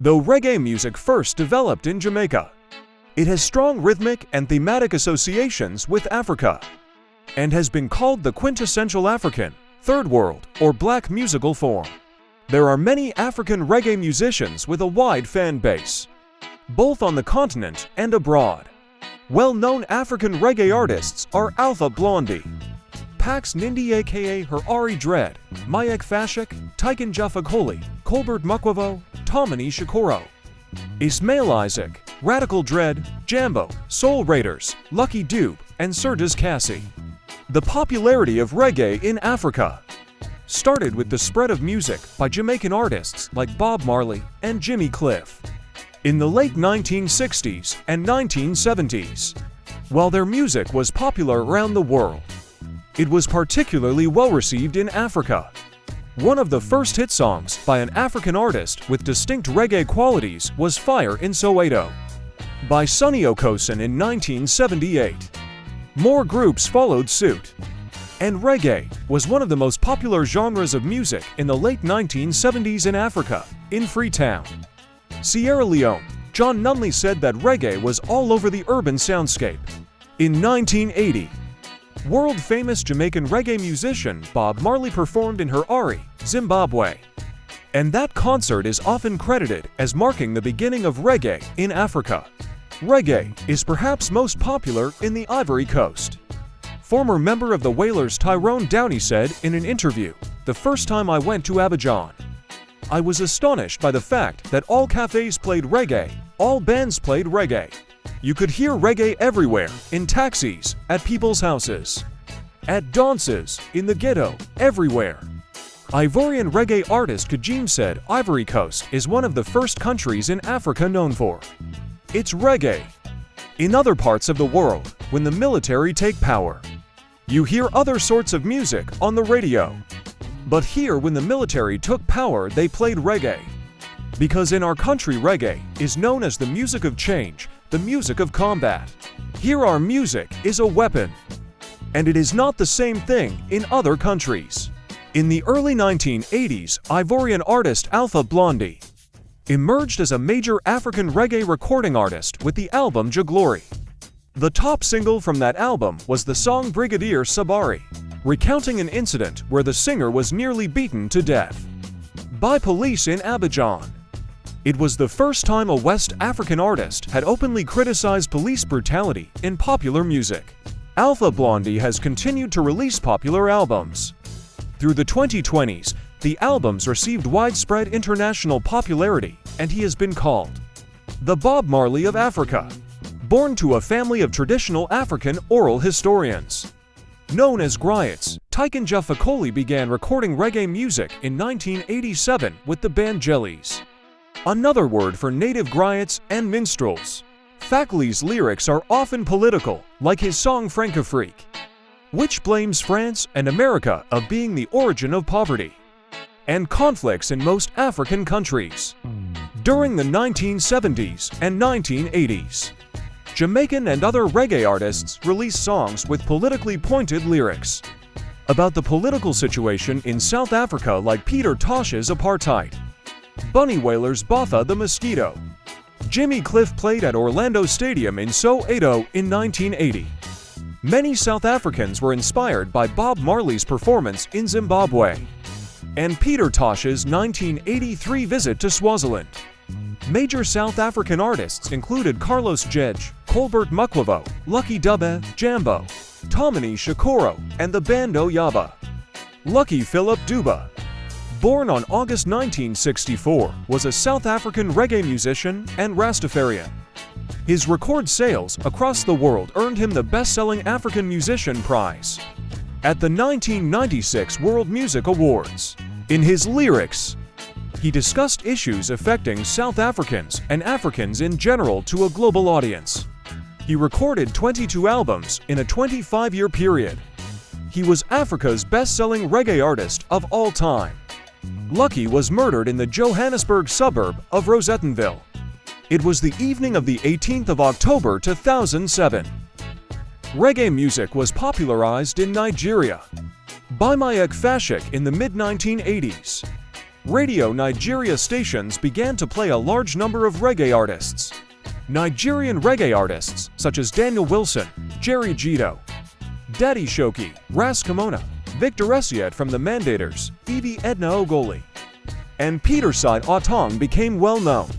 Though reggae music first developed in Jamaica, it has strong rhythmic and thematic associations with Africa, and has been called the quintessential African, third world, or black musical form. There are many African reggae musicians with a wide fan base, both on the continent and abroad. Well-known African reggae artists are Alpha Blondy, Pax Nindi aka Harari Dread, Mayek Fashik, Tyken Jafakoli, Colbert Mukwavo, Tomini Shakoro, Ismail Isaac, Radical Dread, Jambo, Soul Raiders, Lucky Dube, and Sirdas Cassie. The popularity of reggae in Africa started with the spread of music by Jamaican artists like Bob Marley and Jimmy Cliff in the late 1960s and 1970s. While their music was popular around the world, it was particularly well received in Africa. One of the first hit songs by an African artist with distinct reggae qualities was Fire in Soweto by Sonny Okosin in 1978. More groups followed suit, and reggae was one of the most popular genres of music in the late 1970s in Africa. In Freetown, Sierra Leone, John Nunley said that reggae was all over the urban soundscape. In 1980, world-famous Jamaican reggae musician Bob Marley performed in Harare, Zimbabwe, and that concert is often credited as marking the beginning of reggae in Africa. Reggae is perhaps most popular in the Ivory Coast. Former member of the Wailers Tyrone Downey said in an interview, "The first time I went to Abidjan, I was astonished by the fact that all cafes played reggae, all bands played reggae. You could hear reggae everywhere, in taxis, at people's houses, at dances, in the ghetto, everywhere." Ivorian reggae artist Kajim said Ivory Coast is one of the first countries in Africa known for its reggae. In other parts of the world, when the military take power, you hear other sorts of music on the radio. But here, when the military took power, they played reggae. Because in our country, reggae is known as the music of change, the music of combat. Here our music is a weapon. And it is not the same thing in other countries. In the early 1980s, Ivorian artist Alpha Blondy emerged as a major African reggae recording artist with the album Jaglory. The top single from that album was the song Brigadier Sabari, recounting an incident where the singer was nearly beaten to death by police in Abidjan. It was the first time a West African artist had openly criticized police brutality in popular music. Alpha Blondy has continued to release popular albums. Through the 2020s, the albums received widespread international popularity, and he has been called the Bob Marley of Africa. Born to a family of traditional African oral historians known as griots, Tyken Jafakoli began recording reggae music in 1987 with the band Jellies, another word for native griots and minstrels. Fakoli's lyrics are often political, like his song Francafrique, which blames France and America of being the origin of poverty and conflicts in most African countries. During the 1970s and 1980s, Jamaican and other reggae artists released songs with politically pointed lyrics about the political situation in South Africa, like Peter Tosh's Apartheid, Bunny Wailer's Botha the Mosquito. Jimmy Cliff played at Orlando Stadium in Soweto in 1980. Many South Africans were inspired by Bob Marley's performance in Zimbabwe and Peter Tosh's 1983 visit to Swaziland. Major South African artists included Carlos Jedge, Colbert Mukwavo, Lucky Dube, Jambo, Tomini Shakoro, and the band Oyaba. Lucky Philip Dube, born on August 1964, was a South African reggae musician and Rastafarian. His record sales across the world earned him the Best-Selling African Musician Prize at the 1996 World Music Awards. In his lyrics, he discussed issues affecting South Africans and Africans in general to a global audience. He recorded 22 albums in a 25-year period. He was Africa's best-selling reggae artist of all time. Lucky was murdered in the Johannesburg suburb of Rosettenville. It was the evening of the 18th of October 2007. Reggae music was popularized in Nigeria by Mayek Fashik in the mid-1980s. Radio Nigeria stations began to play a large number of reggae artists. Nigerian reggae artists such as Daniel Wilson, Jerry Jito, Daddy Shoki, Ras Kimona, Victor Esiet from the Mandators, Evie Edna Ogoli, and Peterside Otong became well known.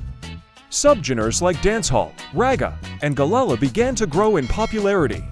Subgenres like dancehall, ragga, and galela began to grow in popularity.